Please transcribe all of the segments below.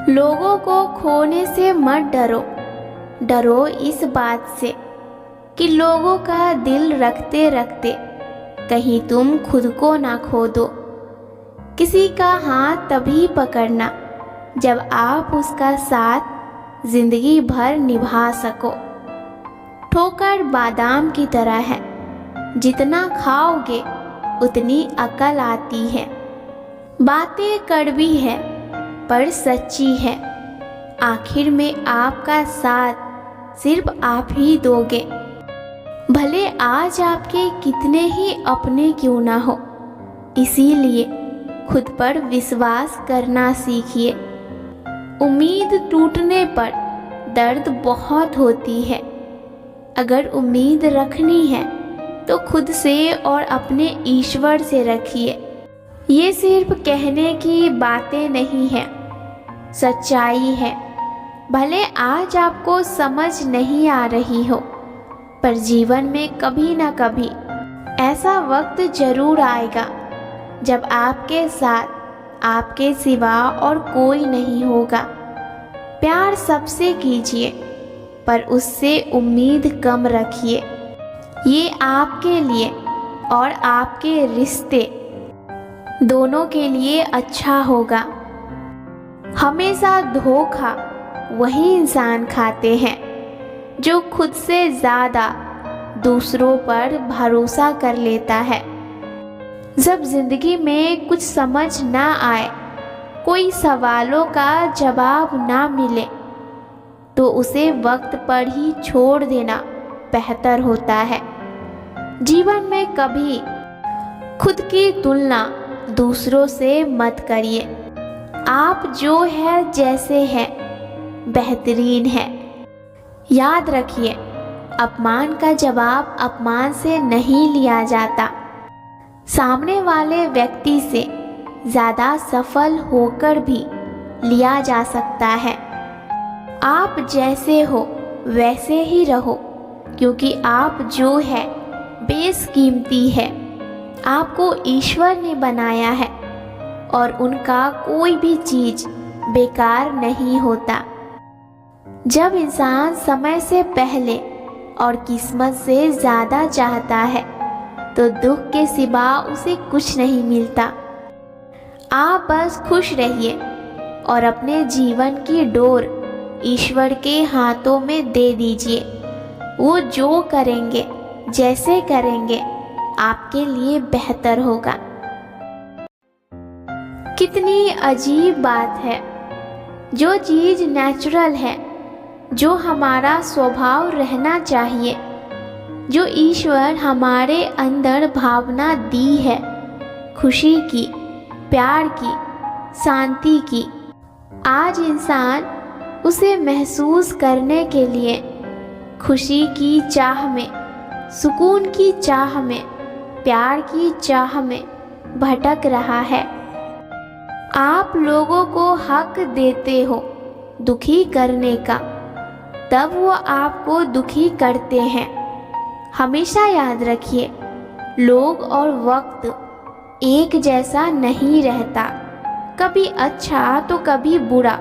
लोगों को खोने से मत डरो, डरो इस बात से कि लोगों का दिल रखते रखते कहीं तुम खुद को ना खो दो। किसी का हाथ तभी पकड़ना जब आप उसका साथ जिंदगी भर निभा सको। ठोकर बादाम की तरह है, जितना खाओगे उतनी अकल आती है। बातें कड़वी है पर सच्ची है, आखिर में आपका साथ सिर्फ आप ही दोगे। भले आज आपके कितने ही अपने क्यों ना हो, इसीलिए खुद पर विश्वास करना सीखिए। उम्मीद टूटने पर दर्द बहुत होती है। अगर उम्मीद रखनी है तो खुद से और अपने ईश्वर से रखिए। ये सिर्फ कहने की बातें नहीं हैं, सच्चाई है। भले आज आपको समझ नहीं आ रही हो, पर जीवन में कभी ना कभी ऐसा वक्त जरूर आएगा जब आपके साथ आपके सिवा और कोई नहीं होगा। प्यार सबसे कीजिए, पर उससे उम्मीद कम रखिए। ये आपके लिए और आपके रिश्ते दोनों के लिए अच्छा होगा। हमेशा धोखा वही इंसान खाते हैं जो खुद से ज़्यादा दूसरों पर भरोसा कर लेता है। जब जिंदगी में कुछ समझ ना आए, कोई सवालों का जवाब ना मिले, तो उसे वक्त पर ही छोड़ देना बेहतर होता है। जीवन में कभी खुद की तुलना दूसरों से मत करिए। आप जो है जैसे हैं बेहतरीन है। याद रखिए, अपमान का जवाब अपमान से नहीं लिया जाता। सामने वाले व्यक्ति से ज़्यादा सफल होकर भी लिया जा सकता है। आप जैसे हो वैसे ही रहो, क्योंकि आप जो है बेशकीमती है। आपको ईश्वर ने बनाया है और उनका कोई भी चीज़ बेकार नहीं होता। जब इंसान समय से पहले और किस्मत से ज़्यादा चाहता है, तो दुख के सिवा उसे कुछ नहीं मिलता। आप बस खुश रहिए और अपने जीवन की डोर ईश्वर के हाथों में दे दीजिए। वो जो करेंगे, जैसे करेंगे, आपके लिए बेहतर होगा। कितनी अजीब बात है, जो चीज़ नेचुरल है, जो हमारा स्वभाव रहना चाहिए, जो ईश्वर हमारे अंदर भावना दी है, खुशी की, प्यार की, शांति की, आज इंसान उसे महसूस करने के लिए खुशी की चाह में, सुकून की चाह में, प्यार की चाह में भटक रहा है। आप लोगों को हक देते हो दुखी करने का, तब वो आपको दुखी करते हैं। हमेशा याद रखिए, लोग और वक्त एक जैसा नहीं रहता, कभी अच्छा तो कभी बुरा।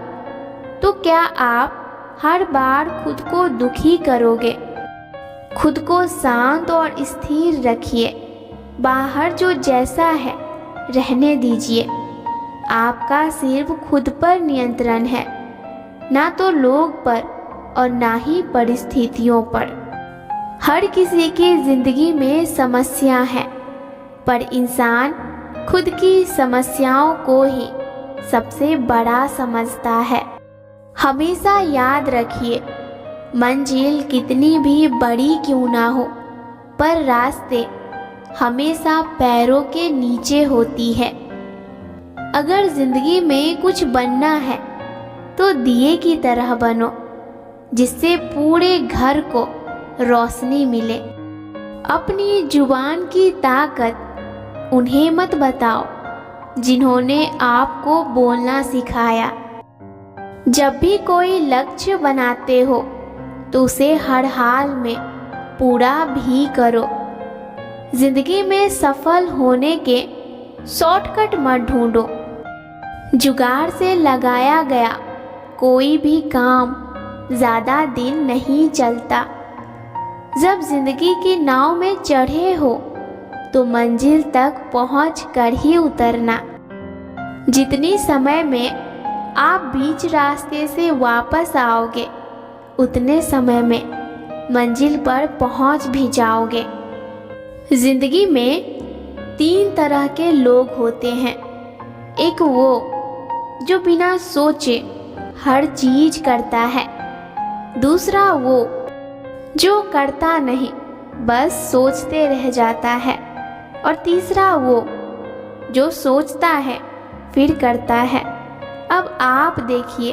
तो क्या आप हर बार खुद को दुखी करोगे? खुद को शांत और स्थिर रखिए। बाहर जो जैसा है रहने दीजिए। आपका सिर्फ खुद पर नियंत्रण है, ना तो लोग पर और ना ही परिस्थितियों पर। हर किसी की जिंदगी में समस्या है, पर इंसान खुद की समस्याओं को ही सबसे बड़ा समझता है। हमेशा याद रखिए, मंजिल कितनी भी बड़ी क्यों ना हो, पर रास्ते हमेशा पैरों के नीचे होती है। अगर जिंदगी में कुछ बनना है तो दिए की तरह बनो, जिससे पूरे घर को रोशनी मिले। अपनी जुबान की ताकत उन्हें मत बताओ जिन्होंने आपको बोलना सिखाया। जब भी कोई लक्ष्य बनाते हो तो उसे हर हाल में पूरा भी करो। जिंदगी में सफल होने के शॉर्टकट मत ढूंढो। जुगाड़ से लगाया गया कोई भी काम ज़्यादा दिन नहीं चलता। जब जिंदगी की नाव में चढ़े हो तो मंजिल तक पहुँच कर ही उतरना। जितनी समय में आप बीच रास्ते से वापस आओगे उतने समय में मंजिल पर पहुँच भी जाओगे। जिंदगी में 3 तरह के लोग होते हैं। एक वो जो बिना सोचे हर चीज करता है, दूसरा वो जो करता नहीं बस सोचते रह जाता है, और तीसरा वो जो सोचता है फिर करता है। अब आप देखिए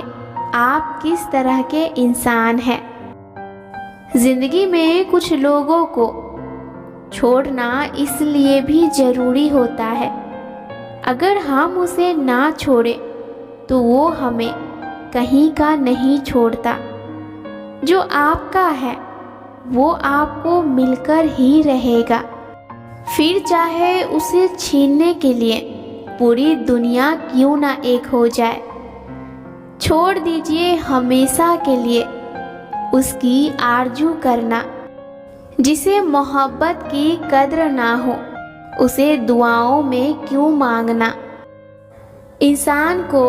आप किस तरह के इंसान हैं। जिंदगी में कुछ लोगों को छोड़ना इसलिए भी ज़रूरी होता है, अगर हम उसे ना छोड़े तो वो हमें कहीं का नहीं छोड़ता। जो आपका है वो आपको मिलकर ही रहेगा, फिर चाहे उसे छीनने के लिए पूरी दुनिया क्यों ना एक हो जाए। छोड़ दीजिए हमेशा के लिए उसकी आरजू करना। जिसे मोहब्बत की कद्र ना हो उसे दुआओं में क्यों मांगना। इंसान को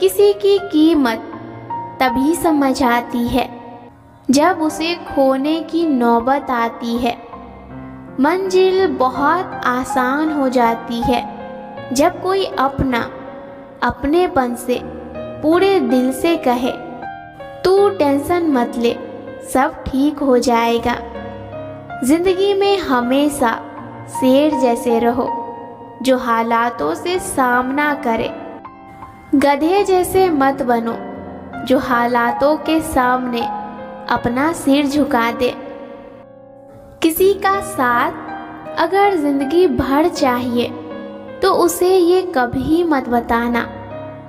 किसी की कीमत तभी समझ आती है जब उसे खोने की नौबत आती है। मंजिल बहुत आसान हो जाती है जब कोई अपनेपन से पूरे दिल से कहे, तू टेंशन मत ले, सब ठीक हो जाएगा। जिंदगी में हमेशा शेर जैसे रहो जो हालातों से सामना करे। गधे जैसे मत बनो जो हालातों के सामने अपना सिर झुका दे। किसी का साथ अगर जिंदगी भर चाहिए तो उसे ये कभी मत बताना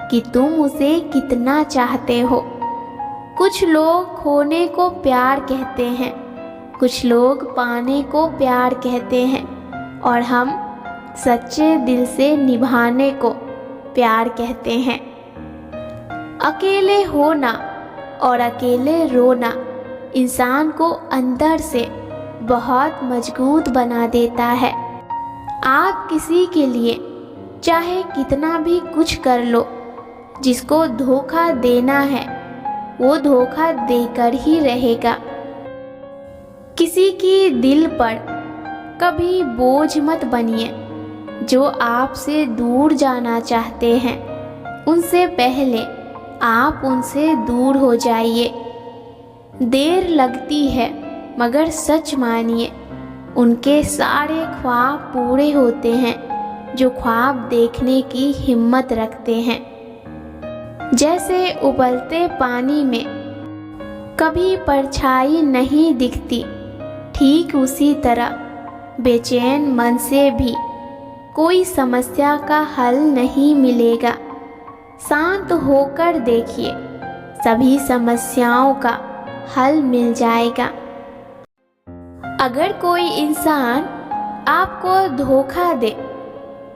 कि तुम उसे कितना चाहते हो। कुछ लोग खोने को प्यार कहते हैं, कुछ लोग पाने को प्यार कहते हैं, और हम सच्चे दिल से निभाने को प्यार कहते हैं। अकेले होना और अकेले रोना इंसान को अंदर से बहुत मजबूत बना देता है। आप किसी के लिए चाहे कितना भी कुछ कर लो, जिसको धोखा देना है वो धोखा देकर ही रहेगा। किसी की दिल पर कभी बोझ मत बनिए। जो आपसे दूर जाना चाहते हैं उनसे पहले आप उनसे दूर हो जाइए। देर लगती है मगर सच मानिए उनके सारे ख्वाब पूरे होते हैं जो ख्वाब देखने की हिम्मत रखते हैं। जैसे उबलते पानी में कभी परछाई नहीं दिखती, ठीक उसी तरह बेचैन मन से भी कोई समस्या का हल नहीं मिलेगा। शांत होकर देखिए, सभी समस्याओं का हल मिल जाएगा। अगर कोई इंसान आपको धोखा दे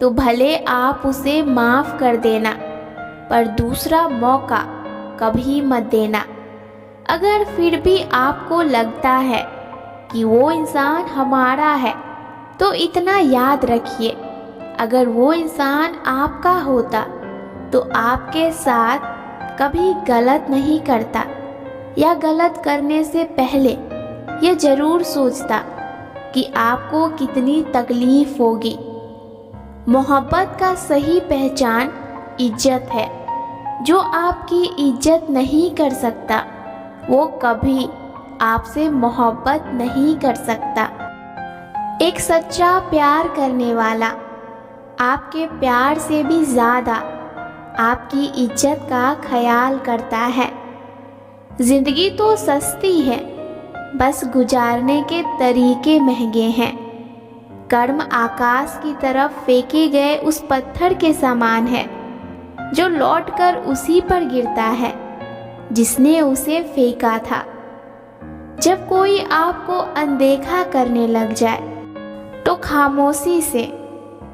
तो भले आप उसे माफ़ कर देना, पर दूसरा मौका कभी मत देना। अगर फिर भी आपको लगता है कि वो इंसान हमारा है तो इतना याद रखिए, अगर वो इंसान आपका होता तो आपके साथ कभी गलत नहीं करता, या गलत करने से पहले ये ज़रूर सोचता कि आपको कितनी तकलीफ़ होगी। मोहब्बत का सही पहचान इज्जत है। जो आपकी इज्जत नहीं कर सकता वो कभी आपसे मोहब्बत नहीं कर सकता। एक सच्चा प्यार करने वाला आपके प्यार से भी ज़्यादा आपकी इज्जत का ख्याल करता है। ज़िंदगी तो सस्ती है, बस गुजारने के तरीके महंगे हैं। कर्म आकाश की तरफ फेंके गए उस पत्थर के समान है जो लौटकर उसी पर गिरता है जिसने उसे फेंका था। जब कोई आपको अनदेखा करने लग जाए तो खामोशी से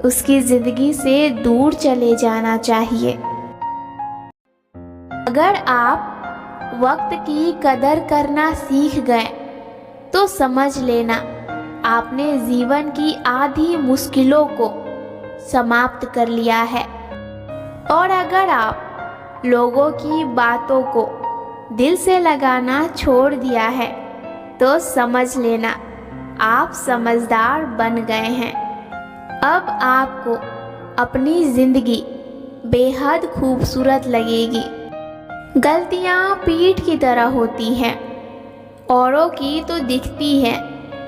उसकी ज़िंदगी से दूर चले जाना चाहिए। अगर आप वक्त की कदर करना सीख गए तो समझ लेना आपने जीवन की आधी मुश्किलों को समाप्त कर लिया है। और अगर आप लोगों की बातों को दिल से लगाना छोड़ दिया है तो समझ लेना आप समझदार बन गए हैं। अब आपको अपनी ज़िंदगी बेहद खूबसूरत लगेगी। गलतियाँ पीठ की तरह होती हैं, औरों की तो दिखती है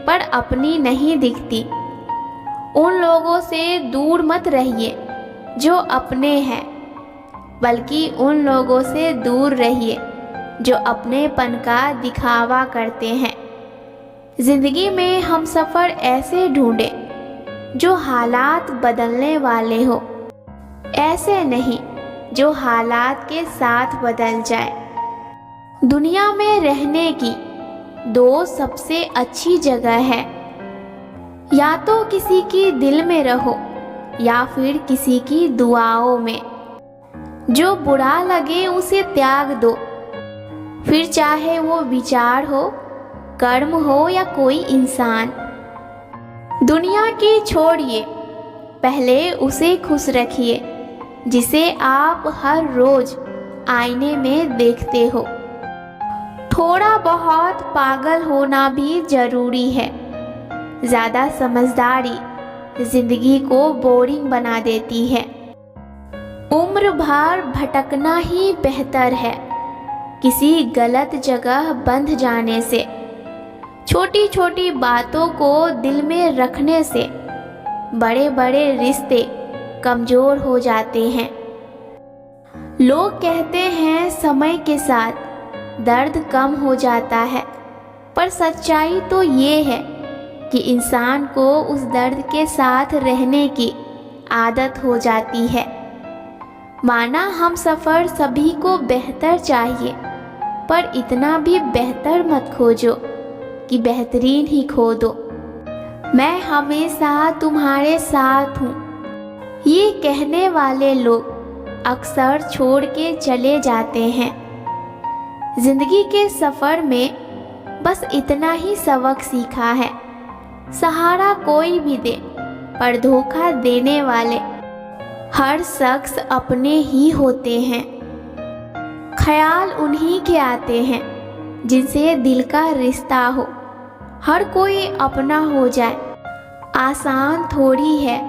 पर अपनी नहीं दिखती। उन लोगों से दूर मत रहिए जो अपने हैं, बल्कि उन लोगों से दूर रहिए जो अपनेपन का दिखावा करते हैं। ज़िंदगी में हम सफ़र ऐसे ढूंढें जो हालात बदलने वाले हो, ऐसे नहीं जो हालात के साथ बदल जाए। दुनिया में रहने की दो सबसे अच्छी जगह है, या तो किसी की दिल में रहो या फिर किसी की दुआओं में। जो बुरा लगे उसे त्याग दो, फिर चाहे वो विचार हो, कर्म हो या कोई इंसान। दुनिया की छोड़िए, पहले उसे खुश रखिए जिसे आप हर रोज आईने में देखते हो। थोड़ा बहुत पागल होना भी जरूरी है। ज़्यादा समझदारी जिंदगी को बोरिंग बना देती है। उम्र भर भटकना ही बेहतर है किसी गलत जगह बंध जाने से। छोटी छोटी बातों को दिल में रखने से बड़े बड़े रिश्ते कमज़ोर हो जाते हैं। लोग कहते हैं समय के साथ दर्द कम हो जाता है, पर सच्चाई तो ये है कि इंसान को उस दर्द के साथ रहने की आदत हो जाती है। माना हम सफ़र सभी को बेहतर चाहिए, पर इतना भी बेहतर मत खोजो कि बेहतरीन ही खो दो। मैं हमेशा तुम्हारे साथ हूँ, ये कहने वाले लोग अक्सर छोड़ के चले जाते हैं। जिंदगी के सफ़र में बस इतना ही सबक सीखा है, सहारा कोई भी दे पर धोखा देने वाले हर शख्स अपने ही होते हैं। ख्याल उन्हीं के आते हैं जिनसे दिल का रिश्ता हो। हर कोई अपना हो जाए आसान थोड़ी है।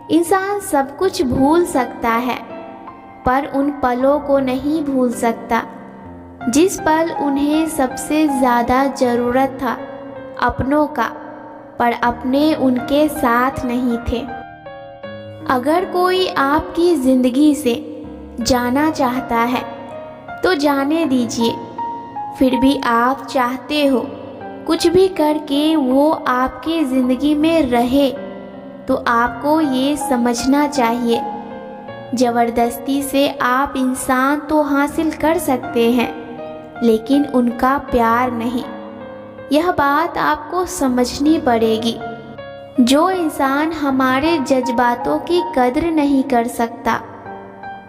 इंसान सब कुछ भूल सकता है, पर उन पलों को नहीं भूल सकता जिस पल उन्हें सबसे ज़्यादा ज़रूरत था अपनों का, पर अपने उनके साथ नहीं थे। अगर कोई आपकी ज़िंदगी से जाना चाहता है तो जाने दीजिए। फिर भी आप चाहते हो कुछ भी करके वो आपके ज़िंदगी में रहे, तो आपको ये समझना चाहिए ज़बरदस्ती से आप इंसान तो हासिल कर सकते हैं, लेकिन उनका प्यार नहीं। यह बात आपको समझनी पड़ेगी। जो इंसान हमारे जज्बातों की कद्र नहीं कर सकता,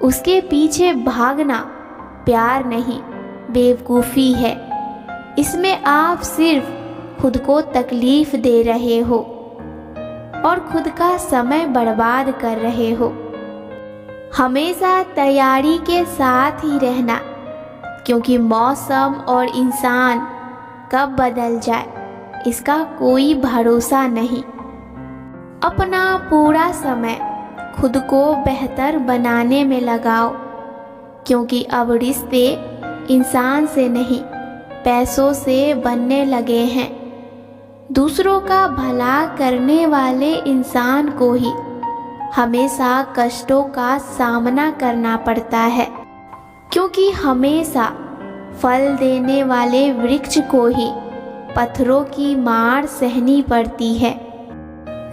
उसके पीछे भागना प्यार नहीं, बेवकूफ़ी है। इसमें आप सिर्फ खुद को तकलीफ़ दे रहे हो और खुद का समय बर्बाद कर रहे हो। हमेशा तैयारी के साथ ही रहना, क्योंकि मौसम और इंसान कब बदल जाए इसका कोई भरोसा नहीं। अपना पूरा समय खुद को बेहतर बनाने में लगाओ, क्योंकि अब रिश्ते इंसान से नहीं पैसों से बनने लगे हैं। दूसरों का भला करने वाले इंसान को ही हमेशा कष्टों का सामना करना पड़ता है, क्योंकि हमेशा फल देने वाले वृक्ष को ही पत्थरों की मार सहनी पड़ती है।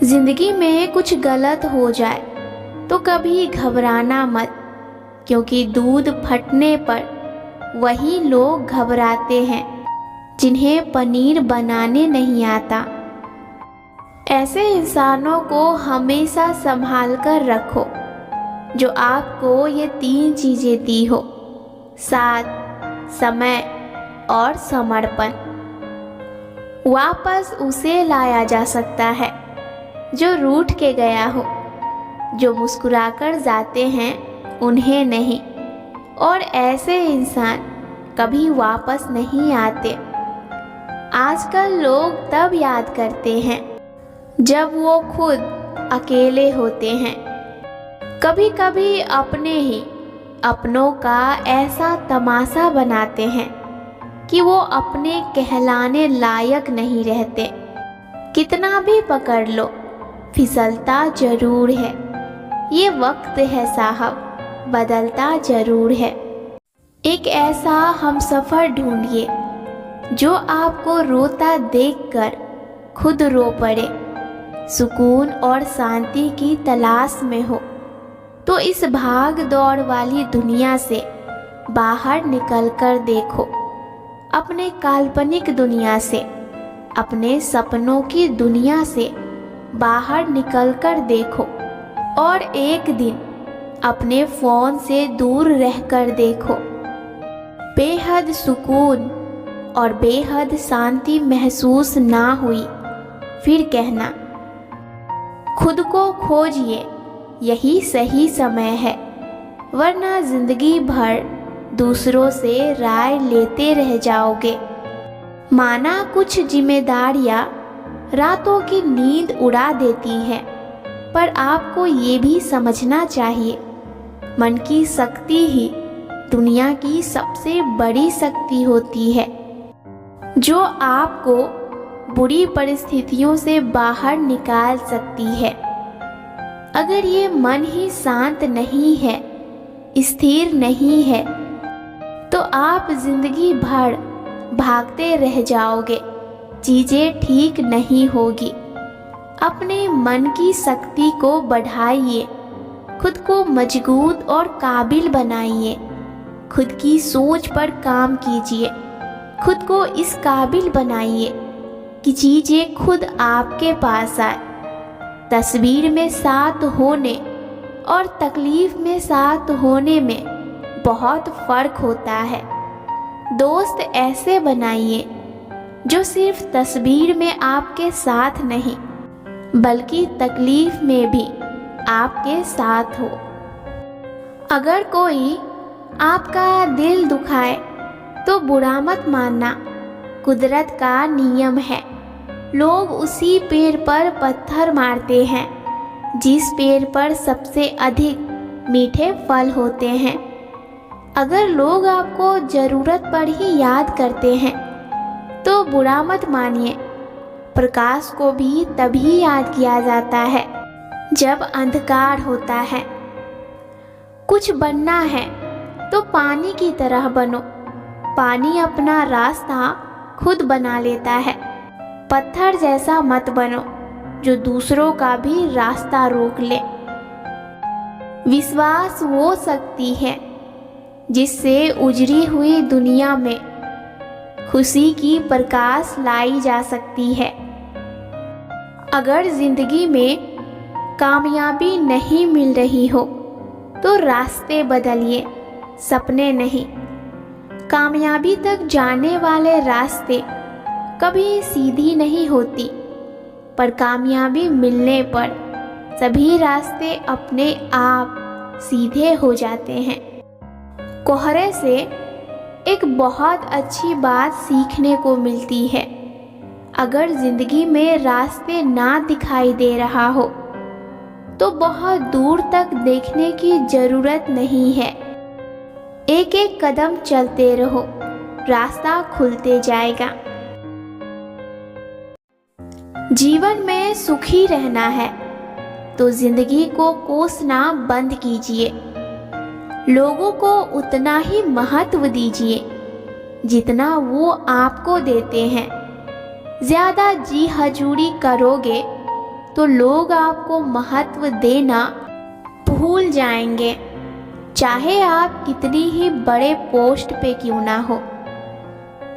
जिंदगी में कुछ गलत हो जाए तो कभी घबराना मत, क्योंकि दूध फटने पर वही लोग घबराते हैं जिन्हें पनीर बनाने नहीं आता। ऐसे इंसानों को हमेशा संभाल कर रखो जो आपको ये 3 चीज़ें दी हो: साथ, समय और समर्पण। वापस उसे लाया जा सकता है जो रूठ के गया हो, जो मुस्कुराकर जाते हैं उन्हें नहीं, और ऐसे इंसान कभी वापस नहीं आते। आजकल लोग तब याद करते हैं जब वो खुद अकेले होते हैं। कभी कभी अपने ही अपनों का ऐसा तमाशा बनाते हैं कि वो अपने कहलाने लायक नहीं रहते। कितना भी पकड़ लो, फिसलता जरूर है। ये वक्त है साहब, बदलता जरूर है। एक ऐसा हमसफर ढूंढिए जो आपको रोता देखकर खुद रो पड़े। सुकून और शांति की तलाश में हो तो इस भाग दौड़ वाली दुनिया से बाहर निकलकर देखो। अपने काल्पनिक दुनिया से, अपने सपनों की दुनिया से बाहर निकलकर देखो, और एक दिन अपने फोन से दूर रहकर देखो। बेहद सुकून और बेहद शांति महसूस ना हुई, फिर कहना खुद को खोजिए, यही सही समय है, वरना जिंदगी भर दूसरों से राय लेते रह जाओगे। माना कुछ जिम्मेदारियां रातों की नींद उड़ा देती हैं, पर आपको ये भी समझना चाहिए, मन की शक्ति ही दुनिया की सबसे बड़ी शक्ति होती है, जो आपको बुरी परिस्थितियों से बाहर निकाल सकती है। अगर ये मन ही शांत नहीं है, स्थिर नहीं है, तो आप जिंदगी भर भागते रह जाओगे, चीजें ठीक नहीं होगी। अपने मन की शक्ति को बढ़ाइए, खुद को मजबूत और काबिल बनाइए, खुद की सोच पर काम कीजिए, खुद को इस काबिल बनाइए कि चीजें खुद आपके पास आए। तस्वीर में साथ होने और तकलीफ में साथ होने में बहुत फर्क होता है। दोस्त ऐसे बनाइए जो सिर्फ तस्वीर में आपके साथ नहीं, बल्कि तकलीफ में भी आपके साथ हो। अगर कोई आपका दिल दुखाए तो बुरा मत मानना, कुदरत का नियम है। लोग उसी पेड़ पर पत्थर मारते हैं जिस पेड़ पर सबसे अधिक मीठे फल होते हैं। अगर लोग आपको ज़रूरत पर ही याद करते हैं तो बुरा मत मानिए। प्रकाश को भी तभी याद किया जाता है जब अंधकार होता है। कुछ बनना है तो पानी की तरह बनो। पानी अपना रास्ता खुद बना लेता है। पत्थर जैसा मत बनो जो दूसरों का भी रास्ता रोक ले। विश्वास वो शक्ति है जिससे उजड़ी हुई दुनिया में खुशी की प्रकाश लाई जा सकती है। अगर जिंदगी में कामयाबी नहीं मिल रही हो तो रास्ते बदलिए, सपने नहीं। कामयाबी तक जाने वाले रास्ते कभी सीधी नहीं होती, पर कामयाबी मिलने पर सभी रास्ते अपने आप सीधे हो जाते हैं। कोहरे से एक बहुत अच्छी बात सीखने को मिलती है। अगर जिंदगी में रास्ते ना दिखाई दे रहा हो तो बहुत दूर तक देखने की जरूरत नहीं है। एक एक कदम चलते रहो, रास्ता खुलते जाएगा। जीवन में सुखी रहना है तो जिंदगी को कोसना बंद कीजिए। लोगों को उतना ही महत्व दीजिए जितना वो आपको देते हैं। ज्यादा जी हजूरी करोगे तो लोग आपको महत्व देना भूल जाएंगे, चाहे आप कितनी ही बड़े पोस्ट पे क्यों ना हो।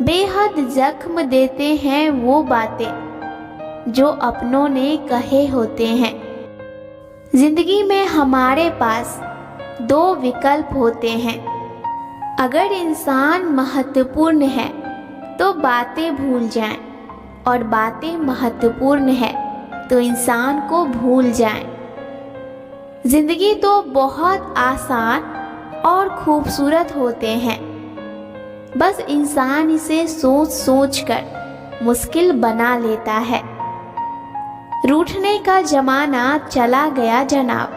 बेहद जख्म देते हैं वो बातें जो अपनों ने कहे होते हैं। जिंदगी में हमारे पास दो विकल्प होते हैं। अगर इंसान महत्वपूर्ण है तो बातें भूल जाएं, और बातें महत्वपूर्ण है तो इंसान को भूल जाएं। जिंदगी तो बहुत आसान और खूबसूरत होते हैं, बस इंसान इसे सोच सोच कर मुश्किल बना लेता है। रूठने का जमाना चला गया जनाब,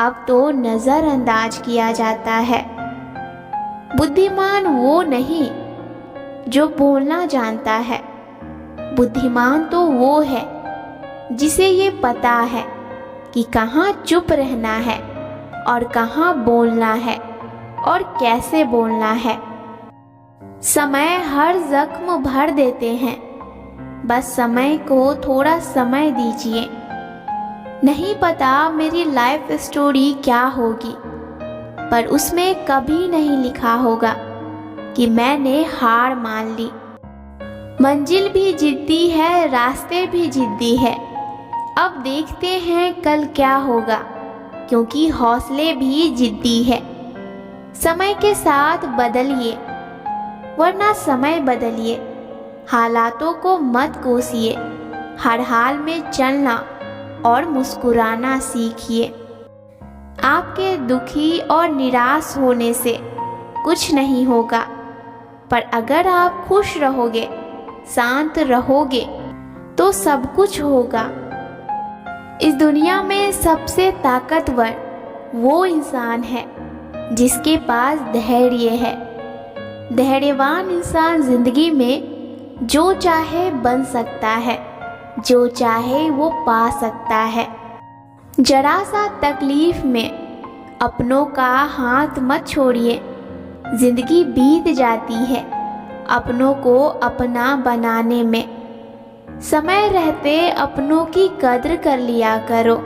अब तो नज़रअंदाज किया जाता है। बुद्धिमान वो नहीं जो बोलना जानता है, बुद्धिमान तो वो है जिसे ये पता है कि कहाँ चुप रहना है और कहाँ बोलना है और कैसे बोलना है। समय हर जख्म भर देते हैं, बस समय को थोड़ा समय दीजिए। नहीं पता मेरी लाइफ स्टोरी क्या होगी, पर उसमें कभी नहीं लिखा होगा कि मैंने हार मान ली। मंजिल भी जिद्दी है, रास्ते भी जिद्दी है, अब देखते हैं कल क्या होगा, क्योंकि हौसले भी जिद्दी है। समय के साथ बदलिए वरना समय बदलिए, हालातों को मत कोसिए, हर हाल में चलना और मुस्कुराना सीखिए। आपके दुखी और निराश होने से कुछ नहीं होगा, पर अगर आप खुश रहोगे, शांत रहोगे तो सब कुछ होगा। इस दुनिया में सबसे ताकतवर वो इंसान है जिसके पास धैर्य है। धैर्यवान इंसान जिंदगी में जो चाहे बन सकता है, जो चाहे वो पा सकता है। जरा सा तकलीफ में अपनों का हाथ मत छोड़िए, जिंदगी बीत जाती है अपनों को अपना बनाने में। समय रहते अपनों की कद्र कर लिया करो,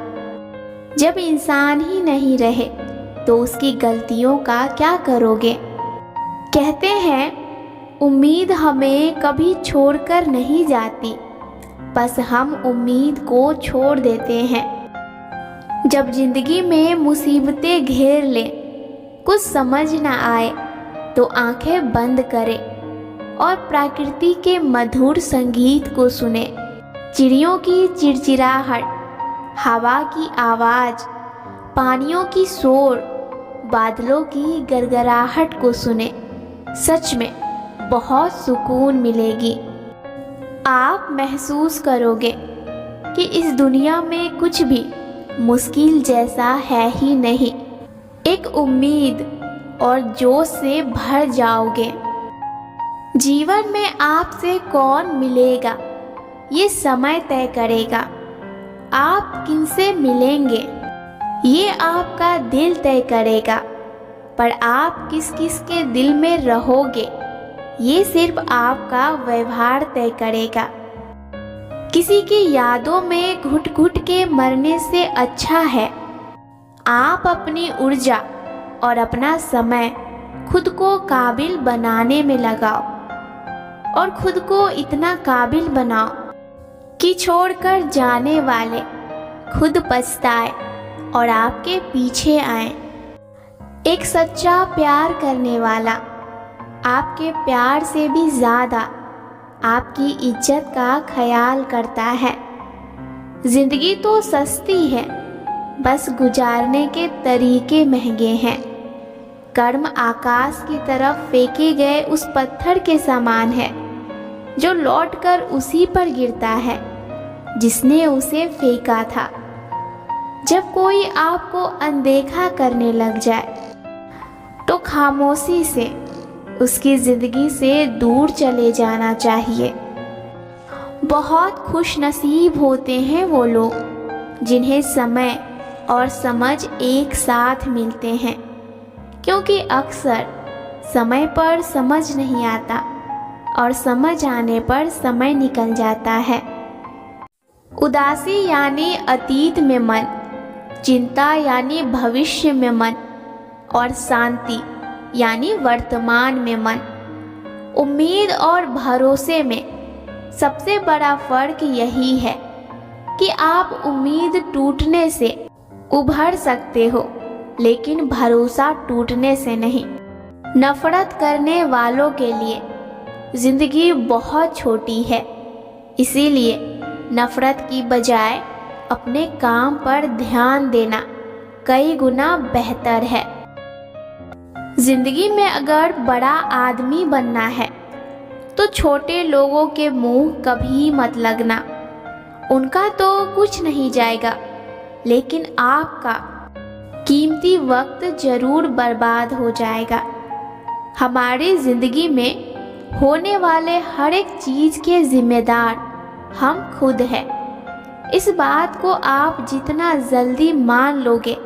जब इंसान ही नहीं रहे तो उसकी गलतियों का क्या करोगे। कहते हैं उम्मीद हमें कभी छोड़कर नहीं जाती, बस हम उम्मीद को छोड़ देते हैं। जब जिंदगी में मुसीबतें घेर लें, कुछ समझ ना आए तो आंखें बंद करें और प्रकृति के मधुर संगीत को सुने। चिड़ियों की चिड़चिड़ाहट, हवा की आवाज़, पानियों की शोर, बादलों की गड़गड़ाहट को सुने। सच में बहुत सुकून मिलेगी। आप महसूस करोगे कि इस दुनिया में कुछ भी मुश्किल जैसा है ही नहीं। एक उम्मीद और जोश से भर जाओगे। जीवन में आपसे कौन मिलेगा ये समय तय करेगा। आप किनसे मिलेंगे ये आपका दिल तय करेगा, पर आप किस किस के दिल में रहोगे ये सिर्फ आपका व्यवहार तय करेगा। किसी की यादों में घुट घुट के मरने से अच्छा है आप अपनी ऊर्जा और अपना समय खुद को काबिल बनाने में लगाओ, और खुद को इतना काबिल बनाओ कि छोड़कर जाने वाले खुद पछताए और आपके पीछे आए। एक सच्चा प्यार करने वाला आपके प्यार से भी ज़्यादा आपकी इज्जत का ख्याल करता है। जिंदगी तो सस्ती है, बस गुजारने के तरीके महंगे हैं। कर्म आकाश की तरफ फेंके गए उस पत्थर के समान है जो लौटकर उसी पर गिरता है जिसने उसे फेंका था। जब कोई आपको अनदेखा करने लग जाए तो खामोशी से उसकी ज़िंदगी से दूर चले जाना चाहिए। बहुत खुशनसीब होते हैं वो लोग जिन्हें समय और समझ एक साथ मिलते हैं, क्योंकि अक्सर समय पर समझ नहीं आता और समझ आने पर समय निकल जाता है। उदासी यानी अतीत में मन, चिंता यानी भविष्य में मन, और शांति यानी वर्तमान में मन। उम्मीद और भरोसे में सबसे बड़ा फर्क यही है कि आप उम्मीद टूटने से उभर सकते हो, लेकिन भरोसा टूटने से नहीं। नफरत करने वालों के लिए जिंदगी बहुत छोटी है, इसीलिए नफरत की बजाय अपने काम पर ध्यान देना कई गुना बेहतर है। जिंदगी में अगर बड़ा आदमी बनना है तो छोटे लोगों के मुंह कभी मत लगना। उनका तो कुछ नहीं जाएगा, लेकिन आपका कीमती वक्त जरूर बर्बाद हो जाएगा। हमारी जिंदगी में होने वाले हर एक चीज के जिम्मेदार हम खुद हैं। इस बात को आप जितना जल्दी मान लोगे,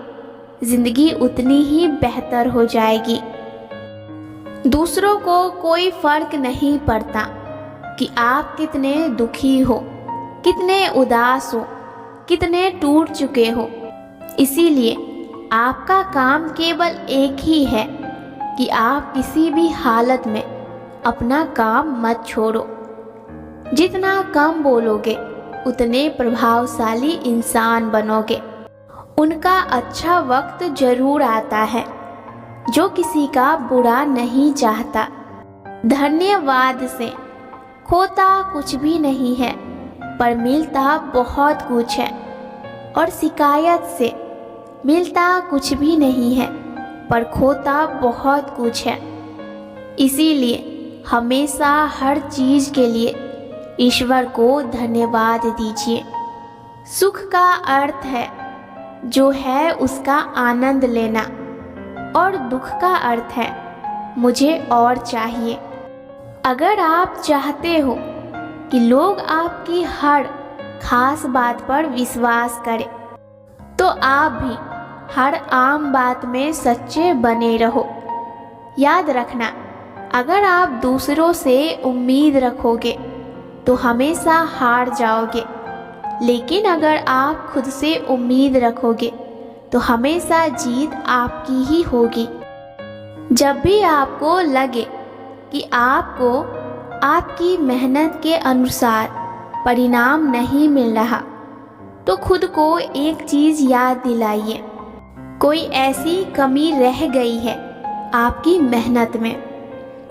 जिंदगी उतनी ही बेहतर हो जाएगी। दूसरों को कोई फर्क नहीं पड़ता कि आप कितने दुखी हो, कितने उदास हो, कितने टूट चुके हो। इसीलिए आपका काम केवल एक ही है कि आप किसी भी हालत में अपना काम मत छोड़ो। जितना कम बोलोगे उतने प्रभावशाली इंसान बनोगे। उनका अच्छा वक्त जरूर आता है जो किसी का बुरा नहीं चाहता। धन्यवाद से खोता कुछ भी नहीं है, पर मिलता बहुत कुछ है। और शिकायत से मिलता कुछ भी नहीं है, पर खोता बहुत कुछ है। इसीलिए हमेशा हर चीज़ के लिए ईश्वर को धन्यवाद दीजिए। सुख का अर्थ है जो है उसका आनंद लेना, और दुख का अर्थ है मुझे और चाहिए। अगर आप चाहते हो कि लोग आपकी हर खास बात पर विश्वास करें, तो आप भी हर आम बात में सच्चे बने रहो। याद रखना, अगर आप दूसरों से उम्मीद रखोगे तो हमेशा हार जाओगे, लेकिन अगर आप खुद से उम्मीद रखोगे तो हमेशा जीत आपकी ही होगी। जब भी आपको लगे कि आपको आपकी मेहनत के अनुसार परिणाम नहीं मिल रहा, तो खुद को एक चीज़ याद दिलाइए, कोई ऐसी कमी रह गई है आपकी मेहनत में।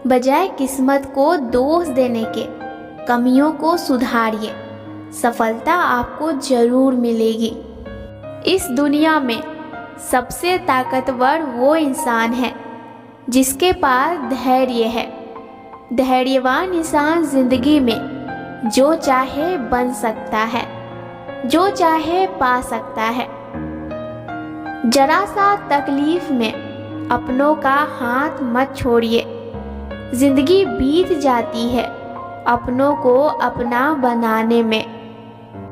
बजाय किस्मत को दोष देने के कमियों को सुधारिए, सफलता आपको जरूर मिलेगी। इस दुनिया में सबसे ताकतवर वो इंसान है जिसके पास धैर्य है। धैर्यवान इंसान जिंदगी में जो चाहे बन सकता है, जो चाहे पा सकता है। जरा सा तकलीफ में अपनों का हाथ मत छोड़िए। जिंदगी बीत जाती है अपनों को अपना बनाने में।